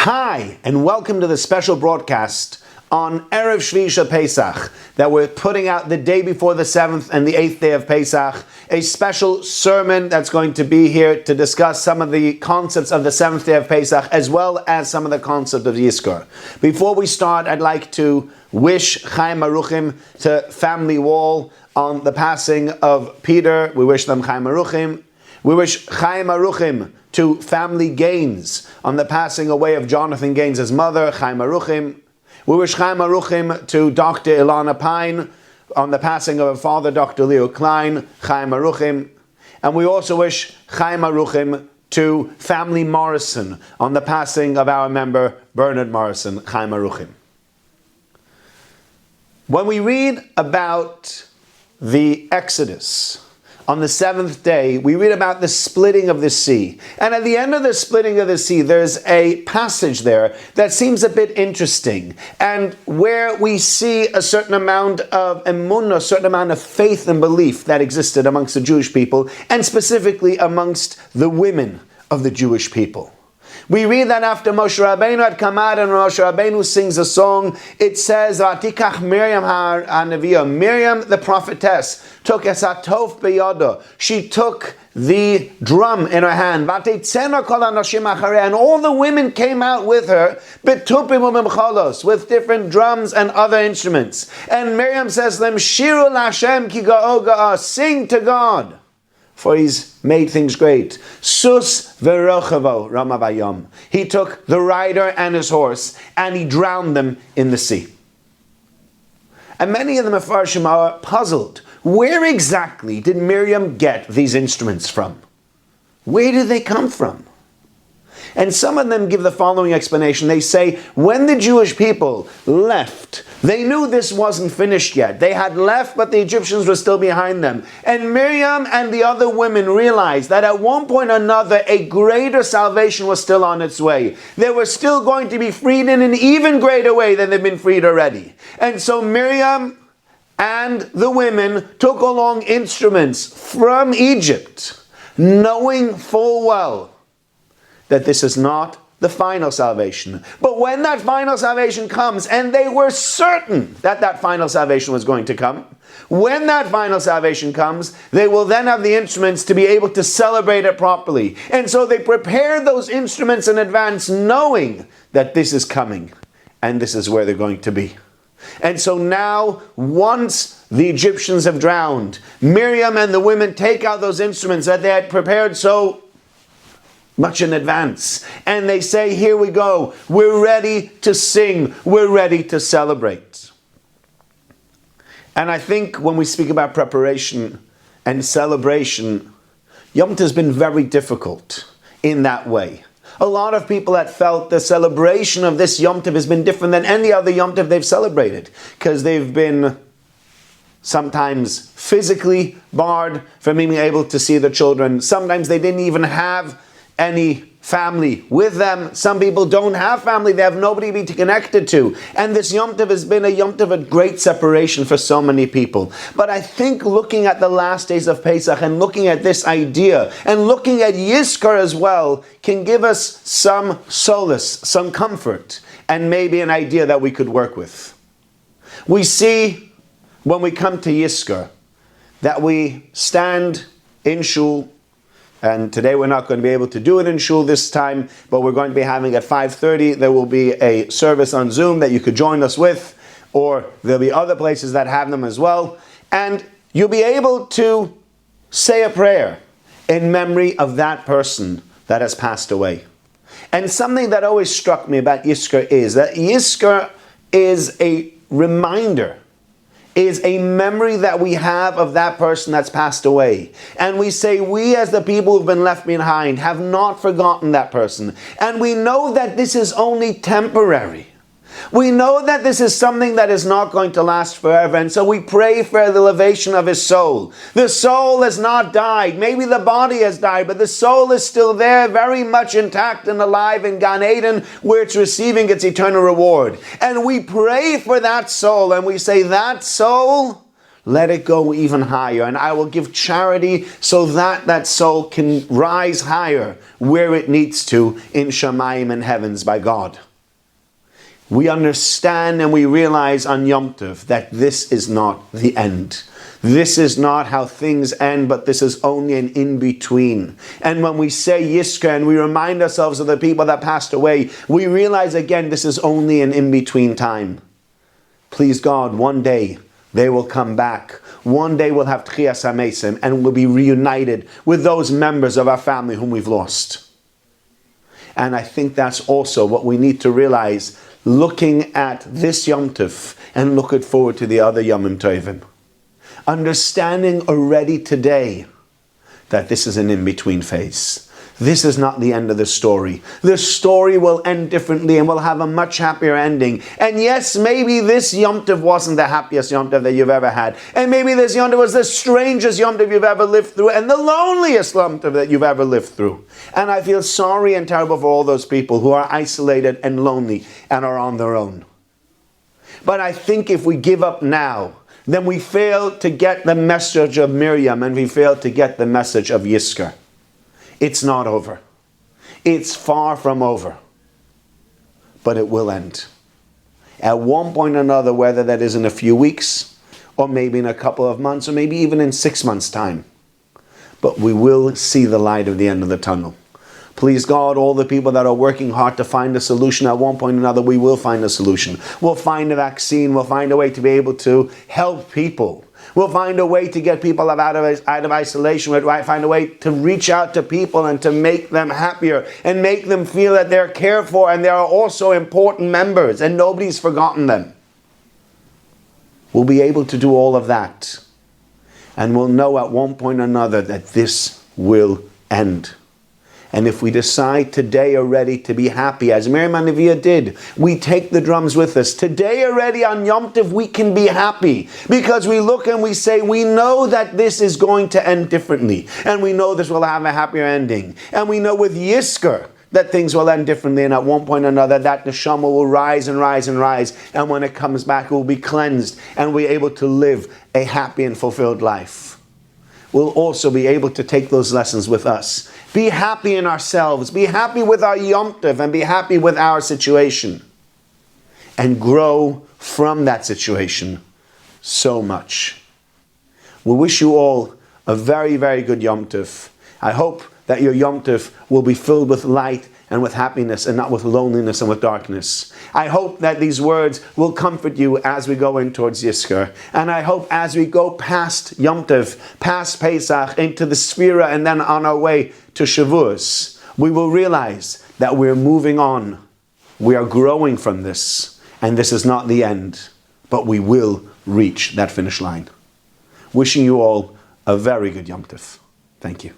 Hi, and welcome to the special broadcast on Erev Shvisha Pesach that we're putting out the day before the 7th and the 8th day of Pesach, a special sermon that's going to be here to discuss some of the concepts of the 7th day of Pesach as well as some of the concepts of Yizkor. Before we start, I'd like to wish Chaim Aruchim to Family Wall on the passing of Peter. We wish them Chaim Aruchim. We wish Chaim Aruchim to Family Gaines on the passing away of Jonathan Gaines' mother, Chaim Aruchim. We wish Chaim Aruchim to Dr. Ilana Pine on the passing of her father, Dr. Leo Klein, Chaim Aruchim. And we also wish Chaim Aruchim to Family Morrison on the passing of our member, Bernard Morrison, Chaim Aruchim. When we read about the Exodus, on the 7th day, we read about the splitting of the sea. And at the end of the splitting of the sea, there's a passage there that seems a bit interesting, and where we see a certain amount of emunah, a certain amount of faith and belief that existed amongst the Jewish people, and specifically amongst the women of the Jewish people. We read that after Moshe Rabbeinu had come out and Moshe Rabbeinu sings a song, it says, Vatikach Miriam ha'neviah, Miriam the prophetess, took esatof beyada, she took the drum in her hand, Vatetzena kol hanashim acharei, and all the women came out with her, betupim u'mimchalos, with different drums and other instruments. And Miriam says to them, Shiru l'Hashem ki ga'o ga'ah, sing to God, for he's made things great. Sus v'rochavo ramavayom. He took the rider and his horse, and he drowned them in the sea. And many of the Mefarshim are puzzled. Where exactly did Miriam get these instruments from? Where did they come from? And some of them give the following explanation. They say, when the Jewish people left, they knew this wasn't finished yet. They had left, but the Egyptians were still behind them. And Miriam and the other women realized that at one point or another, a greater salvation was still on its way. They were still going to be freed in an even greater way than they've been freed already. And so Miriam and the women took along instruments from Egypt, knowing full well that this is not the final salvation. But when that final salvation comes, and they were certain that that final salvation was going to come, when that final salvation comes, they will then have the instruments to be able to celebrate it properly. And so they prepared those instruments in advance, knowing that this is coming, and this is where they're going to be. And so now, once the Egyptians have drowned, Miriam and the women take out those instruments that they had prepared so much in advance, and they say, here we go, we're ready to sing, we're ready to celebrate. And I think when we speak about preparation and celebration, Yom Tov has been very difficult in that way. A lot of people that felt the celebration of this Yom Tov has been different than any other Yom Tov they've celebrated, because they've been sometimes physically barred from being able to see their children. Sometimes they didn't even have any family with them. Some people don't have family. They have nobody to be connected to. And this Yom Tov has been a Yom Tov of great separation for so many people. But I think looking at the last days of Pesach and looking at this idea and looking at Yizkor as well can give us some solace, some comfort, and maybe an idea that we could work with. We see when we come to Yizkor that we stand in shul. And today we're not going to be able to do it in shul this time, but we're going to be having at 5:30, there will be a service on Zoom that you could join us with, or there'll be other places that have them as well. And you'll be able to say a prayer in memory of that person that has passed away. And something that always struck me about Yizkor is that Yizkor is a reminder, is a memory that we have of that person that's passed away. And we say, we as the people who've been left behind have not forgotten that person. And we know that this is only temporary. We know that this is something that is not going to last forever, and so we pray for the elevation of his soul. The soul has not died. Maybe the body has died, but the soul is still there, very much intact and alive in Gan Eden, where it's receiving its eternal reward. And we pray for that soul, and we say that soul let it go even higher. And I will give charity so that that soul can rise higher where it needs to in Shamayim and heavens by God. We understand and we realize on Yom Tov that this is not the end. This is not how things end, but this is only an in-between. And when we say Yizkor and we remind ourselves of the people that passed away, we realize again this is only an in-between time. Please God, one day they will come back. One day we'll have Tchias HaMesim and we'll be reunited with those members of our family whom we've lost. And I think that's also what we need to realize looking at this Yom Tov and looking forward to the other Yomim Tovim. Understanding already today that this is an in-between phase. This is not the end of the story. The story will end differently and will have a much happier ending. And yes, maybe this Yom Tov wasn't the happiest Yom Tov that you've ever had. And maybe this Yom Tov was the strangest Yom Tov you've ever lived through and the loneliest Yom Tov that you've ever lived through. And I feel sorry and terrible for all those people who are isolated and lonely and are on their own. But I think if we give up now, then we fail to get the message of Miriam and we fail to get the message of Yizkor. It's not over. It's far from over. But it will end. At one point or another, whether that is in a few weeks, or maybe in a couple of months, or maybe even in 6 months' time. But we will see the light of the end of the tunnel. Please God, all the people that are working hard to find a solution, at one point or another, we will find a solution. We'll find a vaccine. We'll find a way to be able to help people. We'll find a way to get people out of isolation. We'll find a way to reach out to people and to make them happier and make them feel that they're cared for and they are also important members and nobody's forgotten them. We'll be able to do all of that. And we'll know at one point or another that this will end. And if we decide today already to be happy, as Miriam HaNeviah did, we take the drums with us. Today already on Yom Tov, we can be happy. Because we look and we say, we know that this is going to end differently. And we know this will have a happier ending. And we know with Yizkor that things will end differently. And at one point or another, that neshama will rise and rise and rise. And when it comes back, it will be cleansed. And we'll be able to live a happy and fulfilled life. We'll also be able to take those lessons with us. Be happy in ourselves. Be happy with our Yom Tov and be happy with our situation. And grow from that situation so much. We wish you all a very, very good Yom Tov. I hope that your Yom Tov will be filled with light and with happiness and not with loneliness and with darkness. I hope that these words will comfort you as we go in towards Yizkor. And I hope as we go past Yom Tov, past Pesach, into the Sphira and then on our way to Shavuos, we will realize that we're moving on. We are growing from this. And this is not the end. But we will reach that finish line. Wishing you all a very good Yom Tov. Thank you.